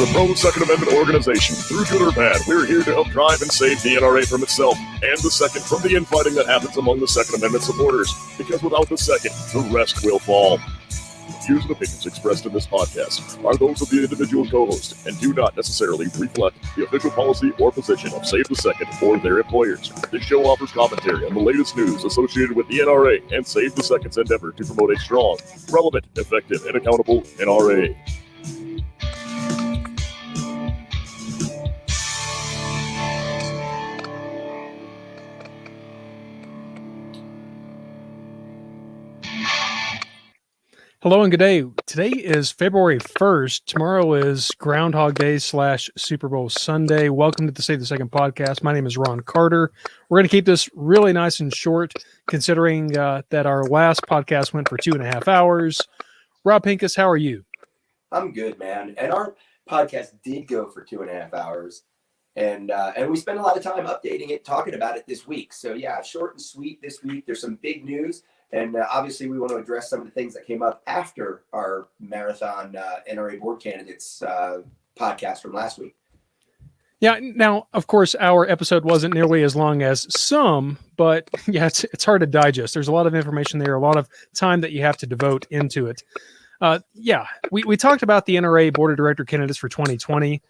The pro-Second Amendment organization. Through good or bad, we're here to help drive and save the NRA from itself, and the Second from the infighting that happens among the Second Amendment supporters. Because without the Second, the rest will fall. Views and opinions expressed in this podcast are those of the individual co-host and do not necessarily reflect the official policy or position of Save the Second or their employers. This show offers commentary on the latest news associated with the NRA and Save the Second's endeavor to promote a strong, relevant, effective, and accountable NRA. Hello and good day. Today is February 1st. Tomorrow is Groundhog Day / Super Bowl Sunday. Welcome to the Save the Second podcast. My name is Ron Carter. We're going to keep this really nice and short, considering that our last podcast went for 2.5 hours. Rob Pincus, how are you? I'm good, man. And our podcast did go for 2.5 hours. And we spent a lot of time updating it, talking about it this week. So yeah, short and sweet this week. There's some big news. And obviously, we want to address some of the things that came up after our marathon NRA board candidates podcast from last week. Yeah. Now, of course, our episode wasn't nearly as long as some, but yeah, it's hard to digest. There's a lot of information there, a lot of time that you have to devote into it. We talked about the NRA board of director candidates for 2020,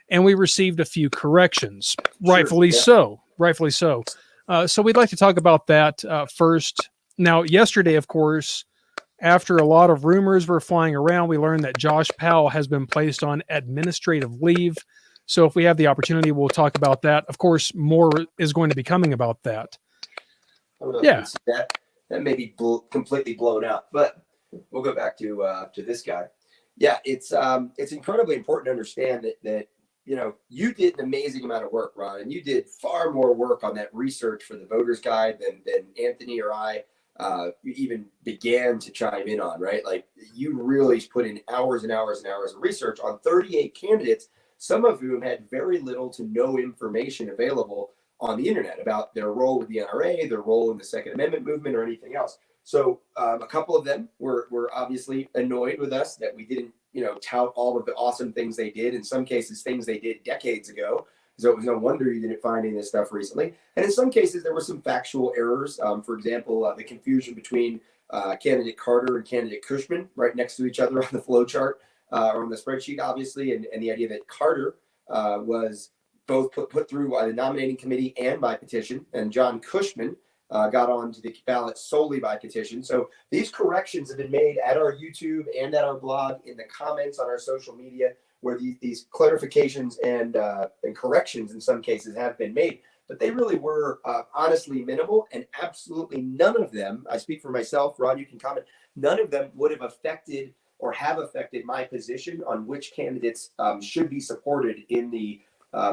and we received a few corrections. Sure, rightfully so. So we'd like to talk about that first. Now, yesterday, of course, after a lot of rumors were flying around, we learned that Josh Powell has been placed on administrative leave. So if we have the opportunity, we'll talk about that. Of course, more is going to be coming about that. Yeah. That may be completely blown out, but we'll go back to this guy. Yeah, it's incredibly important to understand that you did an amazing amount of work, Ron, and you did far more work on that research for the voters guide than Anthony or I even began to chime in on, right? Like, you really put in hours and hours and hours of research on 38 candidates, some of whom had very little to no information available on the internet about their role with the NRA, their role in the Second Amendment movement, or anything else. So a couple of them were obviously annoyed with us that we didn't, tout all of the awesome things they did. In some cases, things they did decades ago. So it was no wonder you didn't find any of this stuff recently. And in some cases, there were some factual errors. For example, the confusion between candidate Carter and candidate Cushman right next to each other on the flow chart or on the spreadsheet, obviously. And the idea that Carter was both put through by the nominating committee and by petition. And John Cushman got onto the ballot solely by petition. So these corrections have been made at our YouTube and at our blog, in the comments on our social media, where these clarifications and corrections in some cases have been made. But they really were honestly minimal, and absolutely none of them, I speak for myself, Ron, you can comment, none of them would have affected or have affected my position on which candidates should be supported in the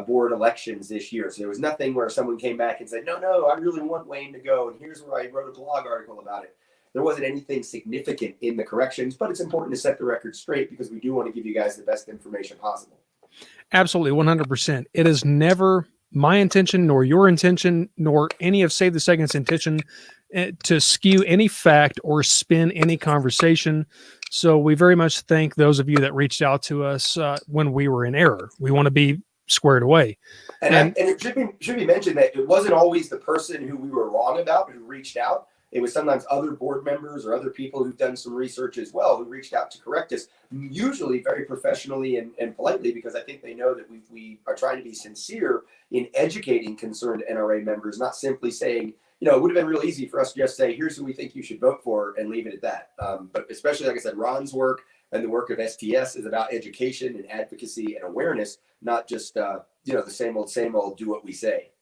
board elections this year. So there was nothing where someone came back and said, no, I really want Wayne to go, and here's where I wrote a blog article about it. There wasn't anything significant in the corrections, but it's important to set the record straight because we do want to give you guys the best information possible. Absolutely, 100%. It is never my intention, nor your intention, nor any of Save the Second's intention to skew any fact or spin any conversation. So we very much thank those of you that reached out to us when we were in error. We want to be squared away. And it should be mentioned that it wasn't always the person who we were wrong about who reached out. It was sometimes other board members or other people who've done some research as well who reached out to correct us, usually very professionally and politely, because I think they know that we are trying to be sincere in educating concerned NRA members, not simply saying, it would have been real easy for us to just say, here's who we think you should vote for, and leave it at that. But especially, like I said, Ron's work and the work of STS is about education and advocacy and awareness, not just, the same old, do what we say.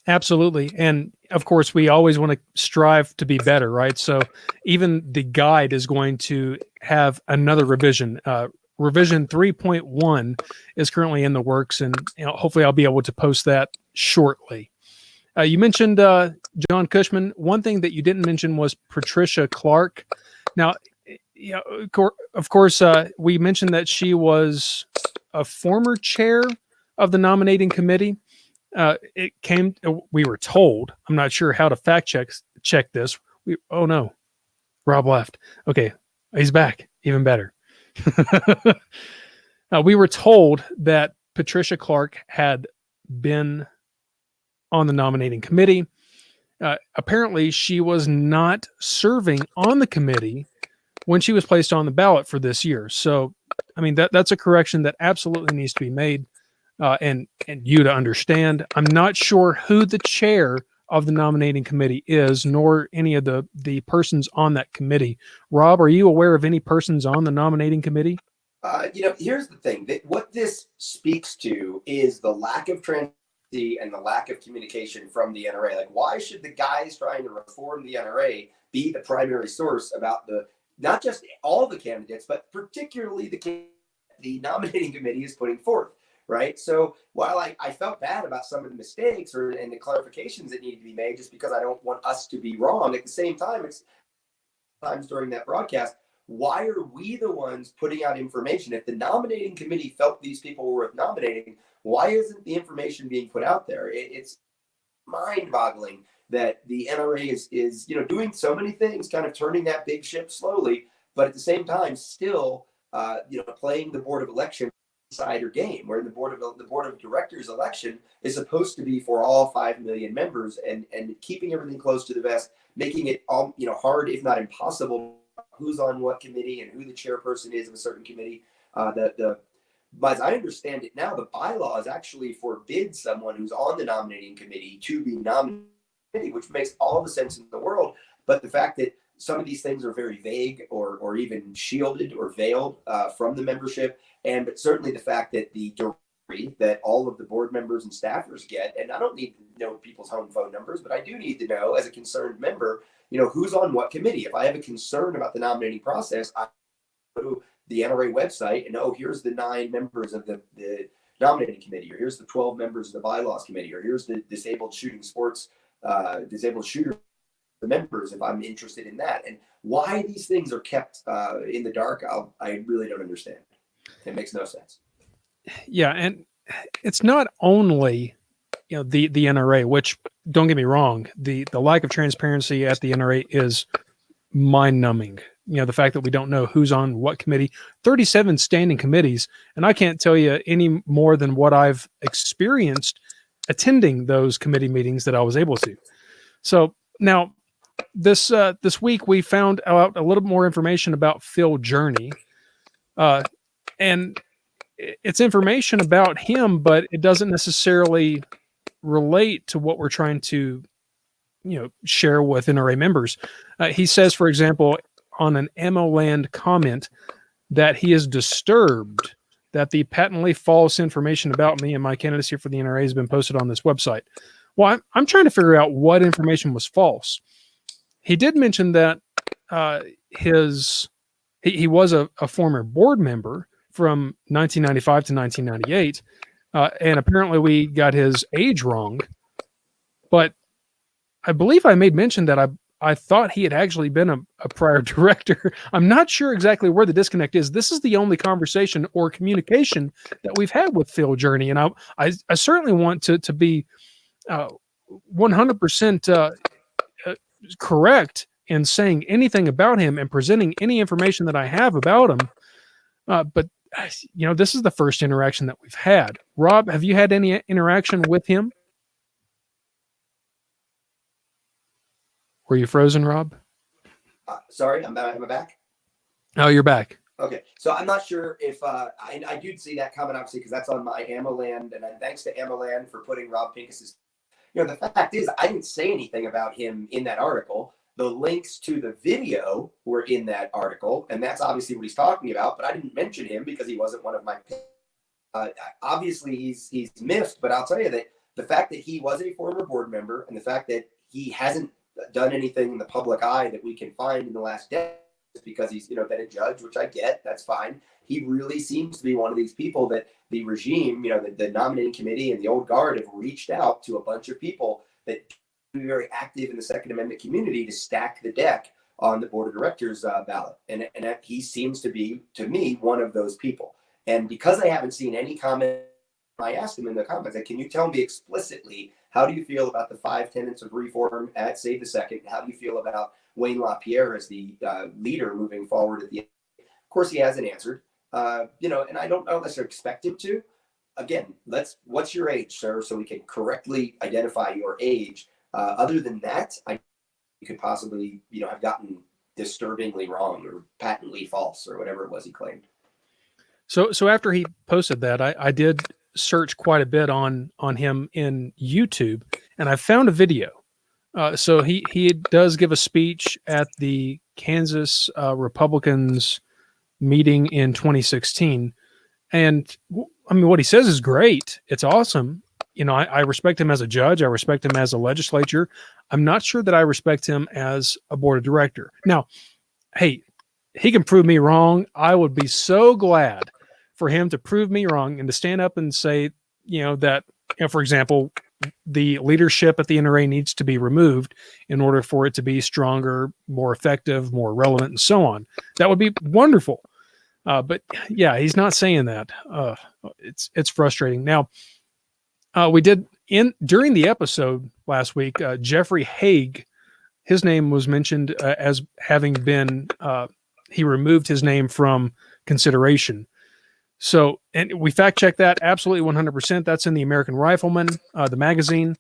Absolutely. And of course, we always want to strive to be better, right? So even the guide is going to have another revision. Revision 3.1 is currently in the works, and hopefully I'll be able to post that shortly. You mentioned John Cushman. One thing that you didn't mention was Patricia Clark. Now, of course, we mentioned that she was a former chair of the nominating committee. We were told, I'm not sure how to fact check this. Oh no, Rob left. Okay. He's back. Even better. We were told that Patricia Clark had been on the nominating committee. Apparently, she was not serving on the committee when she was placed on the ballot for this year. So, I mean, that's a correction that absolutely needs to be made, and you to understand. I'm not sure who the chair of the nominating committee is, nor any of the persons on that committee. Rob, are you aware of any persons on the nominating committee? Here's the thing. What this speaks to is the lack of transparency and the lack of communication from the NRA. Like, why should the guys trying to reform the NRA be the primary source about not just all the candidates, but particularly the nominating committee is putting forth, right? So while I felt bad about some of the mistakes and the clarifications that need to be made, just because I don't want us to be wrong, at the same time, it's times during that broadcast, why are we the ones putting out information? If the nominating committee felt these people were worth nominating, why isn't the information being put out there? It's mind-boggling that the NRA is doing so many things, kind of turning that big ship slowly, but at the same time still playing the board of election insider game, where the board of directors election is supposed to be for all 5 million members, and keeping everything close to the vest, making it all hard, if not impossible, who's on what committee and who the chairperson is of a certain committee. But as I understand it now, the bylaws actually forbid someone who's on the nominating committee to be nominated, which makes all the sense in the world. But the fact that some of these things are very vague or even shielded or veiled from the membership, and but certainly the fact that the directory that all of the board members and staffers get, and I don't need to know people's home phone numbers, but I do need to know as a concerned member, who's on what committee. If I have a concern about the nominating process, I go to the NRA website and, here's the 9 members of the nominating committee, or here's the 12 members of the bylaws committee, or here's the disabled shooter the members, if I'm interested in that. And why these things are kept in the dark, I really don't understand. It makes no sense. Yeah, and it's not only the NRA, which, don't get me wrong, the lack of transparency at the NRA is mind-numbing. The fact that we don't know who's on what committee, 37 standing committees, and I can't tell you any more than what I've experienced attending those committee meetings that I was able to. So now this week we found out a little more information about Phil Journey, and it's information about him, but it doesn't necessarily relate to what we're trying to share with NRA members. He says, for example, on an AmmoLand comment, that he is disturbed that the patently false information about me and my candidacy for the NRA has been posted on this website. Well, I'm trying to figure out what information was false. He did mention that he was a former board member from 1995 to 1998, and apparently we got his age wrong. But I believe I made mention that I thought he had actually been a prior director. I'm not sure exactly where the disconnect is. This is the only conversation or communication that we've had with Phil Journey, and I certainly want to be 100% correct in saying anything about him and presenting any information that I have about him. But this is the first interaction that we've had. Rob, have you had any interaction with him? Were you frozen, Rob? Sorry, am I back? Oh, you're back. Okay, so I'm not sure if I do see that comment, obviously, because that's on my AmmoLand, and thanks to AmmoLand for putting Rob Pincus's. The fact is, I didn't say anything about him in that article. The links to the video were in that article, and that's obviously what he's talking about. But I didn't mention him because he wasn't one of my. Obviously, he's miffed, but I'll tell you that the fact that he was a former board member and the fact that he hasn't done anything in the public eye that we can find in the last decade because he's been a judge, which I get, that's fine. He really seems to be one of these people that the regime, the nominating committee and the old guard have reached out to a bunch of people that be very active in the Second Amendment community to stack the deck on the board of directors ballot. And he seems to be, to me, one of those people. And because I haven't seen any comment, I asked him in the comments, can you tell me explicitly, how do you feel about the 5 tenets of reform at Save the Second? How do you feel about Wayne LaPierre as the leader moving forward at the end? Of course, he hasn't answered. and I don't necessarily expect him to. Again, what's your age, sir? So we can correctly identify your age. Other than that, you could possibly, have gotten disturbingly wrong or patently false or whatever it was he claimed. So after he posted that, I did search quite a bit on him in YouTube, and I found a video. So he does give a speech at the Kansas Republicans meeting in 2016, and I mean what he says is great. It's awesome. I respect him as a judge. I respect him as a legislature. I'm not sure that I respect him as a board of director. Now, hey, he can prove me wrong. I would be so glad for him to prove me wrong and to stand up and say, that, for example, the leadership at the NRA needs to be removed in order for it to be stronger, more effective, more relevant, and so on. That would be wonderful. But yeah, he's not saying that. It's frustrating. Now, we did during the episode last week, Jeffrey Haig, his name was mentioned as having been, he removed his name from consideration. So, and we fact checked that absolutely 100%. That's in the American Rifleman, the magazine,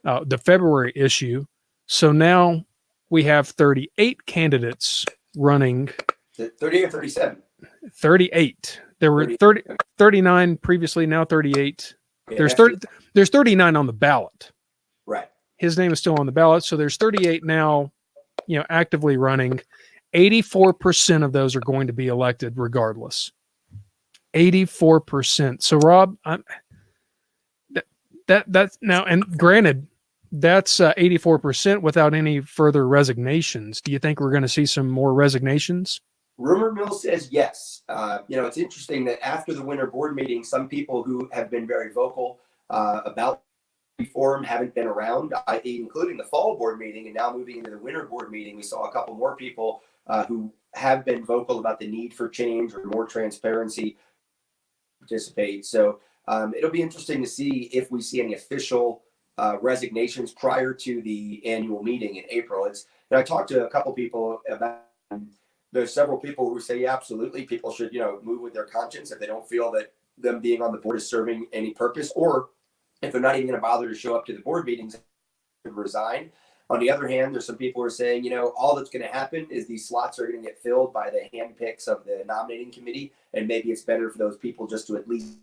the February issue. So now we have 38 candidates running. 30 or 37? 38. There were 39 previously, now 38. Yeah, there's 39 on the ballot. Right. His name is still on the ballot. So there's 38 now, actively running. 84% of those are going to be elected regardless. 84%. So Rob, that's now, and granted, that's 84% without any further resignations. Do you think we're going to see some more resignations? Rumor mill says yes. It's interesting that after the winter board meeting, some people who have been very vocal about reform haven't been around, including the fall board meeting, and now moving into the winter board meeting, we saw a couple more people who have been vocal about the need for change or more transparency participate. So it'll be interesting to see if we see any official resignations prior to the annual meeting in April. I talked to a couple people about. There's several people who say, yeah, absolutely, people should, move with their conscience if they don't feel that them being on the board is serving any purpose, or if they're not even going to bother to show up to the board meetings, resign. On the other hand, there's some people who are saying, all that's going to happen is these slots are going to get filled by the handpicks of the nominating committee, and maybe it's better for those people just to at least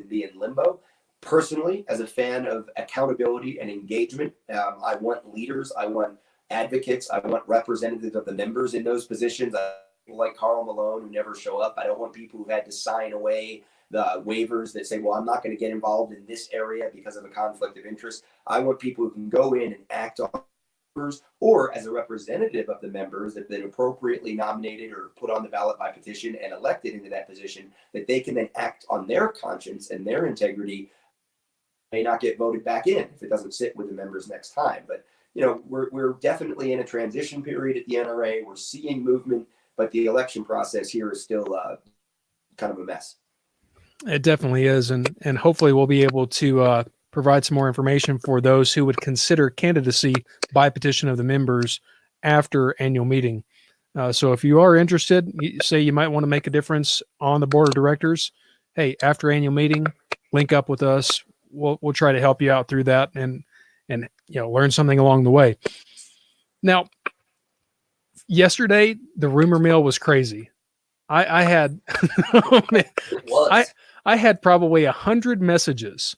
be in limbo. Personally, as a fan of accountability and engagement, I want leaders, I want advocates, I want representatives of the members in those positions. People like Carl Malone who never show up. I don't want people who've had to sign away the waivers that say, well, I'm not going to get involved in this area because of a conflict of interest. I want people who can go in and act on members, or as a representative of the members that have been appropriately nominated or put on the ballot by petition and elected into that position, that they can then act on their conscience and their integrity. May not get voted back in if it doesn't sit with the members next time. But we're definitely in a transition period at the NRA. We're seeing movement, but the election process here is still kind of a mess. It definitely is, and hopefully we'll be able to provide some more information for those who would consider candidacy by petition of the members after annual meeting. So if you are interested, say you might want to make a difference on the board of directors, hey, after annual meeting, link up with us. We'll try to help you out through that and learn something along the way. Now, yesterday the rumor mill was crazy. I had oh man, I had probably 100 messages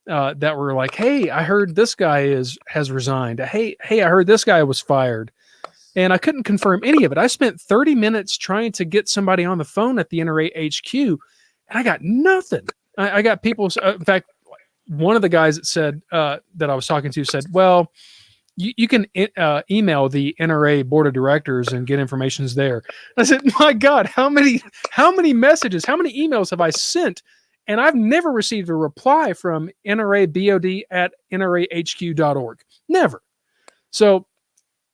that were like, "Hey, I heard this guy has resigned. Hey, I heard this guy was fired," and I couldn't confirm any of it. I spent 30 minutes trying to get somebody on the phone at the NRA HQ, and I got nothing. I got people. In fact, one of the guys that said that I was talking to said, well, you can email the NRA board of directors and get information there. I said, my God, how many messages, how many emails have I sent? And I've never received a reply from nrabod@nrahq.org. Never. So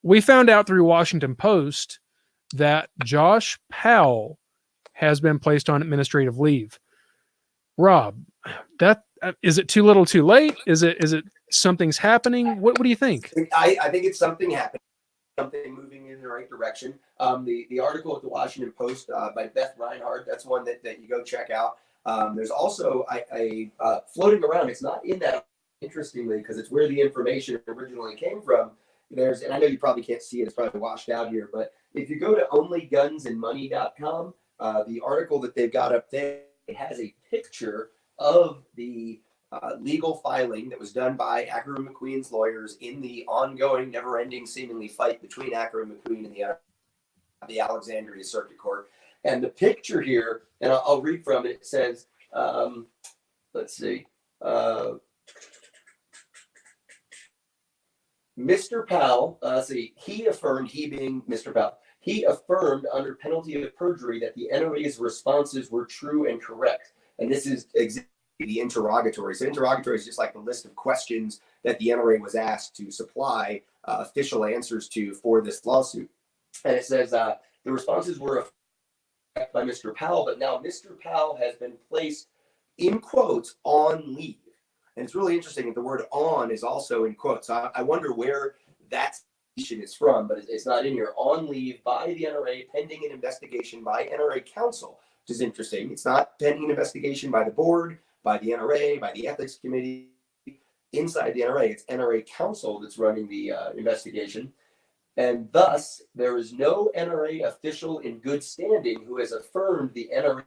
we found out through Washington Post that Josh Powell has been placed on administrative leave. Rob, is it too little too late? Is it something's happening? What do you think? I think it's something happening. something moving in the right direction. The article at the Washington Post by Beth Reinhardt, that's one that you go check out. There's also a floating around. It's not in that, interestingly, because it's where the information originally came from. And I know you probably can't see it, it's probably washed out here, but if you go to onlygunsandmoney.com, the article that they've got up there, it has a picture of the legal filing that was done by Ackerman McQueen's lawyers in the ongoing, never-ending, seemingly fight between Ackerman McQueen and the Alexandria Circuit Court. And the picture here, and I'll read from it, it says, let's see, Mr. Powell, he affirmed, he being Mr. Powell, he affirmed under penalty of perjury that the NRA's responses were true and correct. And this is exactly the interrogatory. So interrogatory is just like the list of questions that the NRA was asked to supply official answers to for this lawsuit. And it says the responses were by Mr. Powell, but now Mr. Powell has been placed in quotes on leave. And it's really interesting that the word on is also in quotes. So I wonder where that citation is from, but it's not in here. On leave by the NRA pending an investigation by NRA counsel, which is interesting. It's not pending an investigation by the board, by the NRA, by the ethics committee. Inside the NRA, it's NRA counsel that's running the investigation. And thus, there is no NRA official in good standing who has affirmed the NRA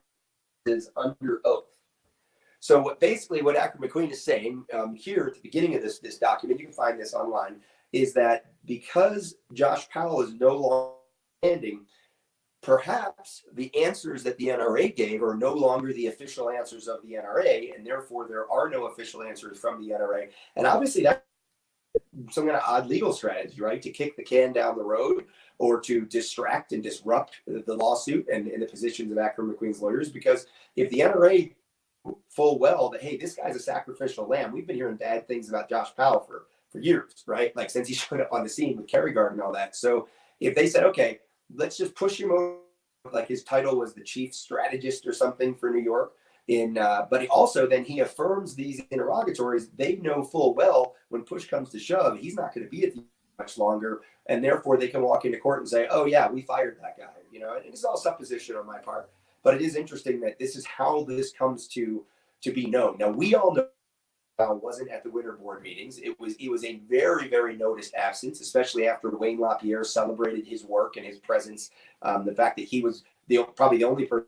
is under oath. So what Ackerman McQueen is saying here at the beginning of this document, you can find this online, is that because Josh Powell is no longer standing, perhaps the answers that the NRA gave are no longer the official answers of the NRA, and therefore there are no official answers from the NRA. And obviously that's some kind of odd legal strategy, right? To kick the can down the road or to distract and disrupt the lawsuit and the positions of Ackerman McQueen's lawyers. Because if the NRA full well that, hey, this guy's a sacrificial lamb. We've been hearing bad things about Josh Powell for years, right? Like since he showed up on the scene with Kerry Guard and all that. So if they said, okay, let's just push him over, like his title was the chief strategist or something for New York. But he affirms these interrogatories. They know full well when push comes to shove, he's not going to be at the much longer, and therefore they can walk into court and say, "Oh yeah, we fired that guy." And it's all supposition on my part. But it is interesting that this is how this comes to be known. Now we all know Powell wasn't at the winter board meetings. It was a very, very noticed absence, especially after Wayne LaPierre celebrated his work and his presence. The fact that he was probably the only person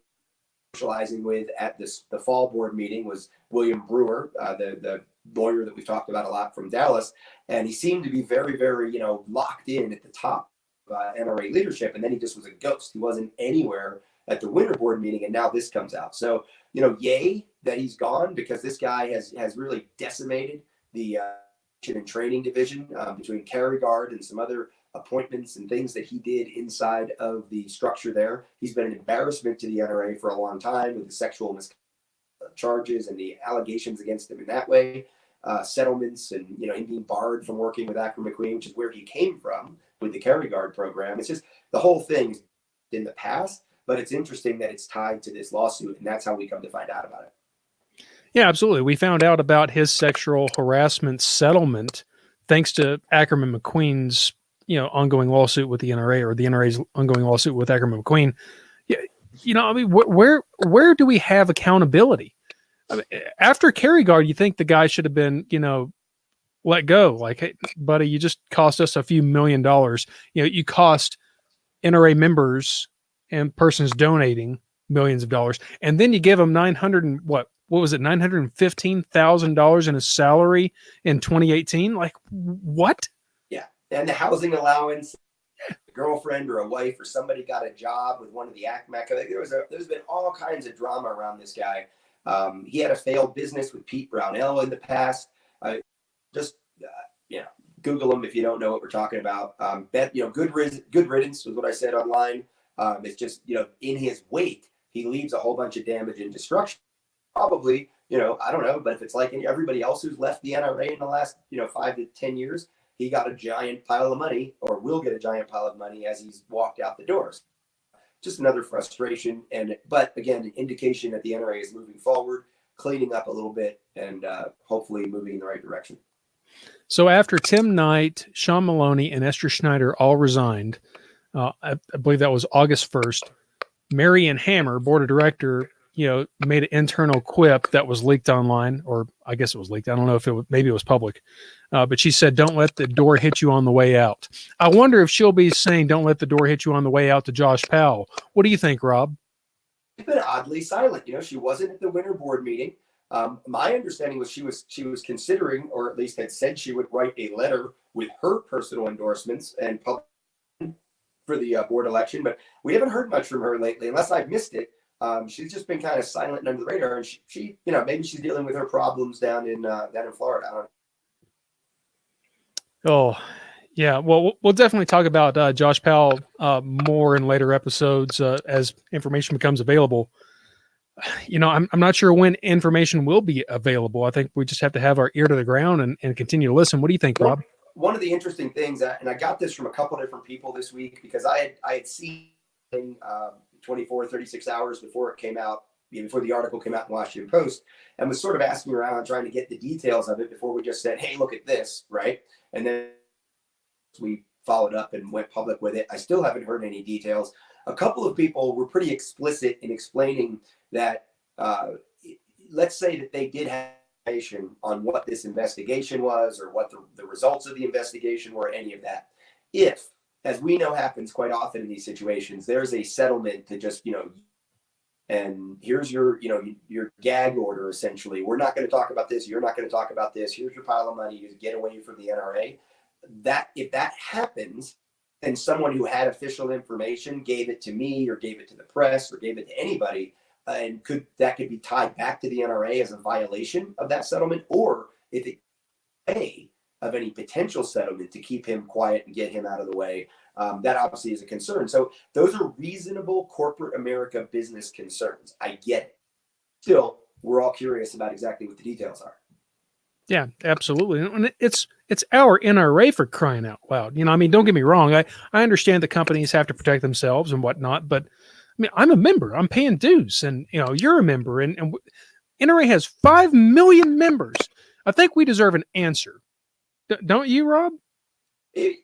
socializing with at the fall board meeting was William Brewer, the lawyer that we've talked about a lot from Dallas, and he seemed to be very, very locked in at the top of NRA leadership, and then he just was a ghost. He wasn't anywhere at the winter board meeting, and now this comes out. So yay that he's gone, because this guy has really decimated the and training division between Kerry Guard and some other appointments and things that he did inside of the structure there. He's been an embarrassment to the NRA for a long time with the sexual charges and the allegations against him in that way, settlements, and him being barred from working with Ackerman McQueen, which is where he came from with the Kerry Guard program. It's just the whole thing in the past, but it's interesting that it's tied to this lawsuit, and that's how we come to find out about it. Yeah, absolutely. We found out about his sexual harassment settlement thanks to Ackerman McQueen's ongoing lawsuit with the NRA, or the NRA's ongoing lawsuit with Ackerman McQueen. Yeah, where do we have accountability? I mean, after Kerry Guard, you think the guy should have been, let go. Like, hey, buddy, you just cost us a few $1 million. You cost NRA members and persons donating millions of dollars, and then you give them $915,000 in his salary in 2018. Like, what? Yeah, and the housing allowance. A girlfriend or a wife or somebody got a job with one of the ACMAC. There's been all kinds of drama around this guy. He had a failed business with Pete Brownell in the past. Google him if you don't know what we're talking about. Good riddance was what I said online. It's just, in his wake, he leaves a whole bunch of damage and destruction. Probably, I don't know, but if it's like everybody else who's left the NRA in the last, 5 to 10 years, he got a giant pile of money, or will get a giant pile of money as he's walked out the doors. Just another frustration, but again, an indication that the NRA is moving forward, cleaning up a little bit, and hopefully moving in the right direction. So after Tim Knight, Sean Maloney, and Esther Schneider all resigned, I believe that was August 1st, Marion Hammer, board of director, made an internal quip that was leaked online, or I guess it was leaked. I don't know if maybe it was public, but she said, "Don't let the door hit you on the way out." I wonder if she'll be saying, "Don't let the door hit you on the way out" to Josh Powell. What do you think, Rob? She's been oddly silent. She wasn't at the winter board meeting. My understanding was she was considering, or at least had said she would write a letter with her personal endorsements and public for the board election, but we haven't heard much from her lately, unless I've missed it. She's just been kind of silent and under the radar, and she maybe she's dealing with her problems down in Florida. I don't Oh, know. yeah. Well, we'll definitely talk about Josh Powell more in later episodes as information becomes available. I'm not sure when information will be available. I think we just have to have our ear to the ground and continue to listen. What do you think, Rob? One of the interesting things, and I got this from a couple of different people this week, because I had seen 24, 36 hours before it came out, before the article came out in Washington Post, and was sort of asking around trying to get the details of it before we just said, "Hey, look at this," right? And then we followed up and went public with it. I still haven't heard any details. A couple of people were pretty explicit in explaining that, let's say that they did have information on what this investigation was, or what the results of the investigation were, any of that. If, as we know happens quite often in these situations, there's a settlement to just, and here's your gag order, essentially. We're not going to talk about this. You're not going to talk about this. Here's your pile of money. You get away from the NRA. That if that happens, and someone who had official information gave it to me, or gave it to the press, or gave it to anybody, and could be tied back to the NRA as a violation of that settlement, or if it of any potential settlement to keep him quiet and get him out of the way, that obviously is a concern. So those are reasonable corporate America business concerns. I get it. Still, we're all curious about exactly what the details are. Yeah, absolutely. And it's our NRA, for crying out loud. Don't get me wrong. I understand that companies have to protect themselves and whatnot, but I'm a member. I'm paying dues, and you're a member, and NRA has 5 million members. I think we deserve an answer. Don't you, Rob?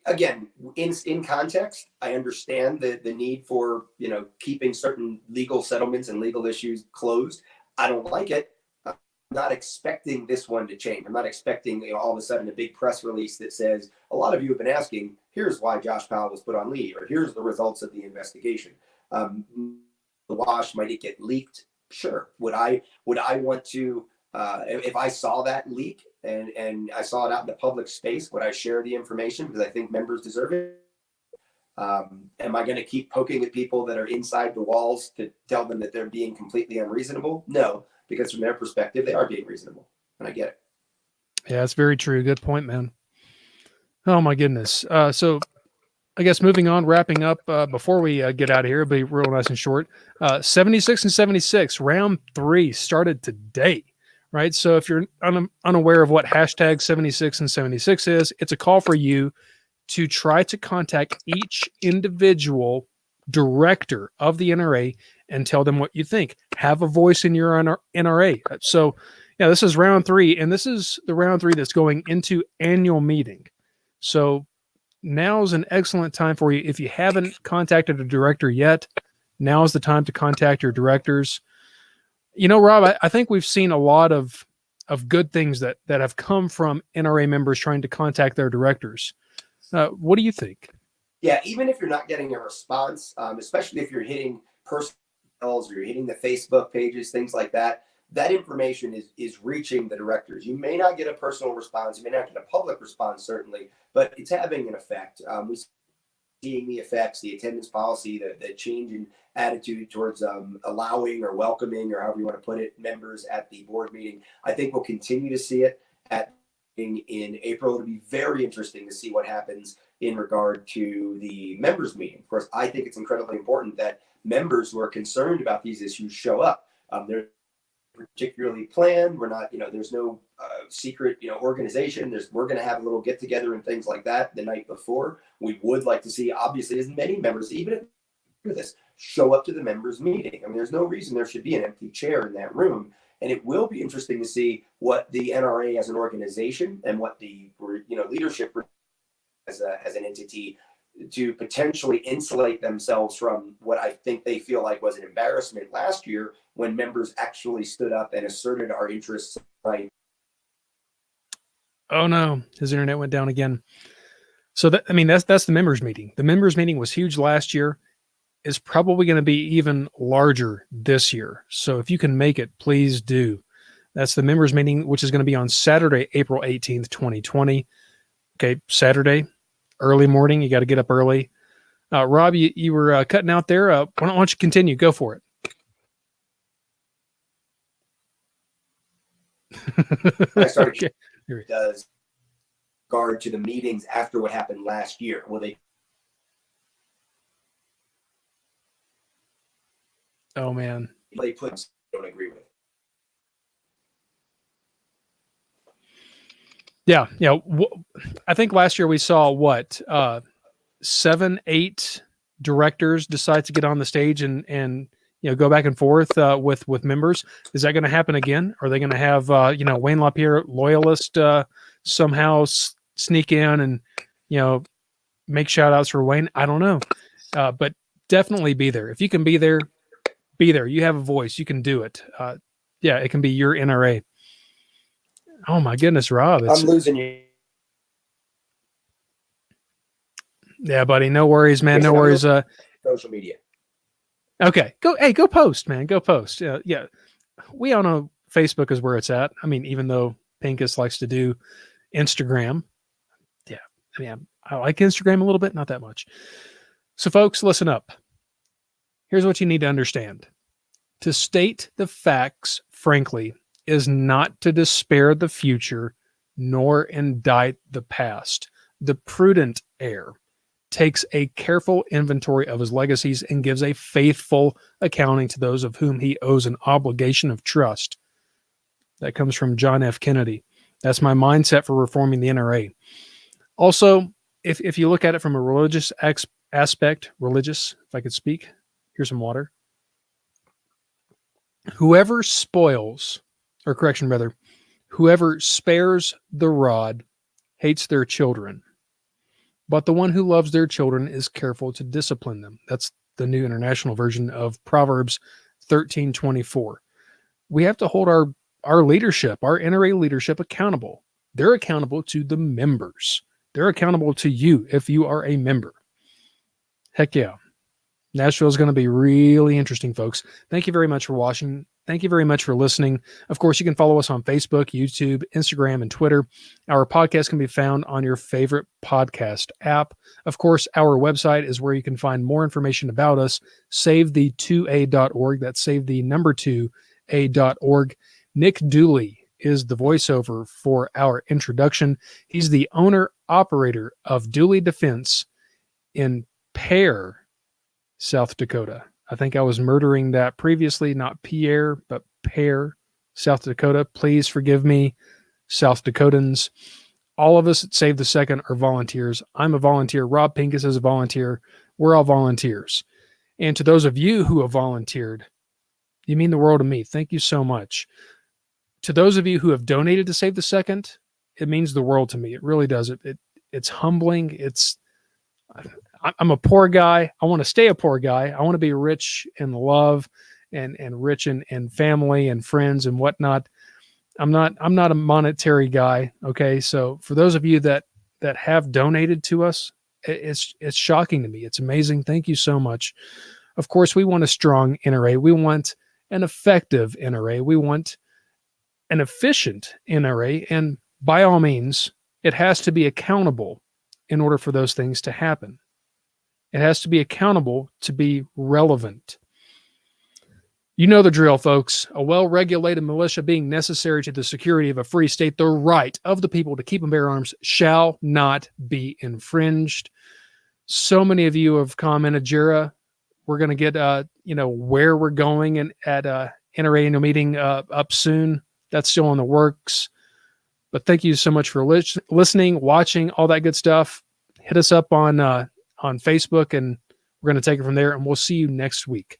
Again, in context, I understand the need for keeping certain legal settlements and legal issues closed. I don't like it. I'm not expecting this one to change. I'm not expecting all of a sudden a big press release that says, a lot of you have been asking, here's why Josh Powell was put on leave, or here's the results of the investigation. The wash, might it get leaked? Sure. Would I want to, if I saw that leak and I saw it out in the public space, would I share the information because I think members deserve it? Am I going to keep poking at people that are inside the walls to tell them that they're being completely unreasonable? No, because from their perspective, they are being reasonable, and I get it. Yeah, that's very true. Good point, man. Oh my goodness. So I guess moving on, wrapping up before we get out of here, it'll be real nice and short. 76 and 76, round 3 started today, right? So if you're unaware of what hashtag 76 and 76 is, it's a call for you to try to contact each individual director of the NRA and tell them what you think. Have a voice in your NRA. So yeah, this is round 3, and this is the round 3 that's going into annual meeting. So now's an excellent time for you. If you haven't contacted a director yet, now's the time to contact your directors. Rob, I think we've seen a lot of good things that have come from NRA members trying to contact their directors. What do you think? Yeah, even if you're not getting a response, especially if you're hitting personals or you're hitting the Facebook pages, things like that, that information is reaching the directors. You may not get a personal response. You may not get a public response, certainly, but it's having an effect. We're seeing the effects, the attendance policy, the change in attitude towards allowing or welcoming, or however you want to put it, members at the board meeting. I think we'll continue to see it in April. It'll be very interesting to see what happens in regard to the members meeting. Of course, I think it's incredibly important that members who are concerned about these issues show up. They're particularly planned. We're not, there's no secret, organization. We're going to have a little get together and things like that the night before. We would like to see, obviously, as many members, even if this, show up to the members meeting. There's no reason there should be an empty chair in that room. And it will be interesting to see what the NRA as an organization and what the leadership as an entity to potentially insulate themselves from what I think they feel like was an embarrassment last year when members actually stood up and asserted our interests. Right. Oh no, his internet went down again. So that's the members meeting. The members meeting was huge last year. Is probably going to be even larger this year. So if you can make it, please do. That's the members meeting, which is going to be on Saturday, April 18th, 2020. Okay, Saturday, early morning. You got to get up early. Rob, you were cutting out there. Why don't you continue? Go for it. I started. Okay. Does regard to the meetings after what happened last year? Will they? Oh man, They don't agree with. Yeah. I think last year we saw 7, 8 directors decide to get on the stage and go back and forth with members. Is that going to happen again? Are they going to have Wayne LaPierre loyalist somehow sneak in and make shout outs for Wayne? I don't know, but definitely be there. If you can be there, be there. You have a voice. You can do it. It can be your NRA. Oh my goodness, Rob! I'm losing you. Yeah, buddy. No worries, man. No worries. Social media. Okay, go post, man. Go post. Yeah. We all know Facebook is where it's at. I mean, even though Pincus likes to do Instagram. Yeah, I mean, I like Instagram a little bit, not that much. So, folks, listen up. Here's what you need to understand. To state the facts, frankly, is not to despair the future nor indict the past. The prudent heir takes a careful inventory of his legacies and gives a faithful accounting to those of whom he owes an obligation of trust. That comes from John F. Kennedy. That's my mindset for reforming the NRA. Also, if you look at it from a religious aspect, if I could speak, here's some water. Whoever spares the rod hates their children. But the one who loves their children is careful to discipline them. That's the New International Version of Proverbs 13:24. We have to hold our leadership, our NRA leadership, accountable. They're accountable to the members. They're accountable to you if you are a member. Heck yeah. Nashville is going to be really interesting, folks. Thank you very much for watching. Thank you very much for listening. Of course, you can follow us on Facebook, YouTube, Instagram, and Twitter. Our podcast can be found on your favorite podcast app. Of course, our website is where you can find more information about us, savethe2a.org. That's savethe2a.org. Nick Dooley is the voiceover for our introduction. He's the owner-operator of Dooley Defense in Pear, South Dakota. I think I was murdering that previously, not Pierre, but Pear, South Dakota. Please forgive me, South Dakotans. All of us at Save the Second are volunteers. I'm a volunteer. Rob Pincus is a volunteer. We're all volunteers. And to those of you who have volunteered, you mean the world to me. Thank you so much. To those of you who have donated to Save the Second, it means the world to me. It really does. It's humbling. I'm a poor guy. I want to stay a poor guy. I want to be rich in love and rich in family and friends and whatnot. I'm not a monetary guy. Okay. So for those of you that have donated to us, it's shocking to me. It's amazing. Thank you so much. Of course, we want a strong NRA. We want an effective NRA. We want an efficient NRA. And by all means, it has to be accountable in order for those things to happen. It has to be accountable to be relevant. You know the drill, folks. A well-regulated militia being necessary to the security of a free state, the right of the people to keep and bear arms shall not be infringed. So many of you have commented, Jera, we're going to get, where we're going and at NRA annual meeting up soon. That's still in the works. But thank you so much for listening, watching, all that good stuff. Hit us up on Facebook, and we're going to take it from there, and we'll see you next week.